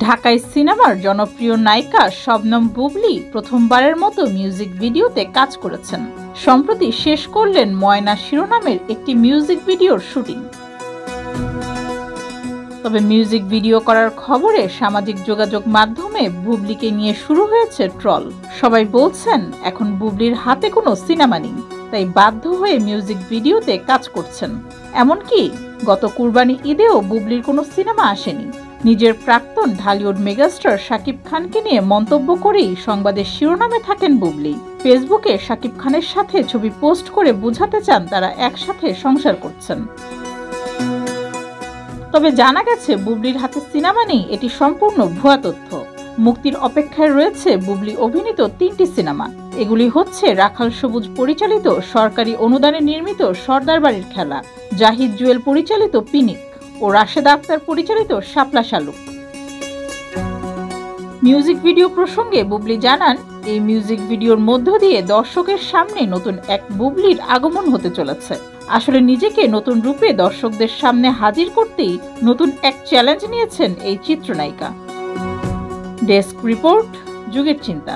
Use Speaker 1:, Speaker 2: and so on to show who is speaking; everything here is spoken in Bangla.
Speaker 1: ঢাকাই সিনেমার জনপ্রিয় নায়িকা শবনম বুবলী প্রথমবারের মতো মিউজিক ভিডিওতে কাজ করেছেন। সম্প্রতি শেষ করলেন ময়না শিরোনামের একটি মিউজিক ভিডিওর শুটিং। তবে মিউজিক ভিডিও করার খবরে সামাজিক যোগাযোগ মাধ্যমে বুবলীকে নিয়ে শুরু হয়েছে ট্রল। সবাই বলছেন এখন বুবলীর হাতে কোনো সিনেমা নেই, তাই বাধ্য হয়ে মিউজিক ভিডিওতে কাজ করছেন। এমনকি গত কুরবানি ঈদেও বুবলীর কোনো সিনেমা আসেনি। নিজের প্রাক্তন ঢালিউড মেগাস্টার শাকিব খানকে নিয়ে মন্তব্য করেই সংবাদের শিরোনামে থাকেন বুবলী। ফেসবুকে শাকিব খানের সাথে ছবি পোস্ট করে বোঝাতে চান তারা একসাথে সংসার করছেন। তবে জানা গেছে বুবলীর হাতে সিনেমা নেই, এটি সম্পূর্ণ ভুয়া তথ্য। মুক্তির অপেক্ষায় রয়েছে বুবলী অভিনীত 3টি সিনেমা। এগুলি হচ্ছে রাখাল সবুজ পরিচালিত সরকারি অনুদানে নির্মিত সর্দার বাড়ির খেলা, জাহিদ জুয়েল পরিচালিত পিনিক ও রাশেদা আক্তার পরিচালিত শাপলা শালুক। মিউজিক ভিডিও প্রসঙ্গে বুবলী জানান, এই মিউজিক ভিডিওর মধ্য দিয়ে দর্শকের সামনে নতুন এক বুবলীর আগমন হতে চলেছে। আসলে নিজেকে নতুন রূপে দর্শকদের সামনে হাজির করতেই নতুন এক চ্যালেঞ্জ নিয়েছেন এই চিত্রনায়িকা। ডেস্ক রিপোর্ট, যুগের চিন্তা।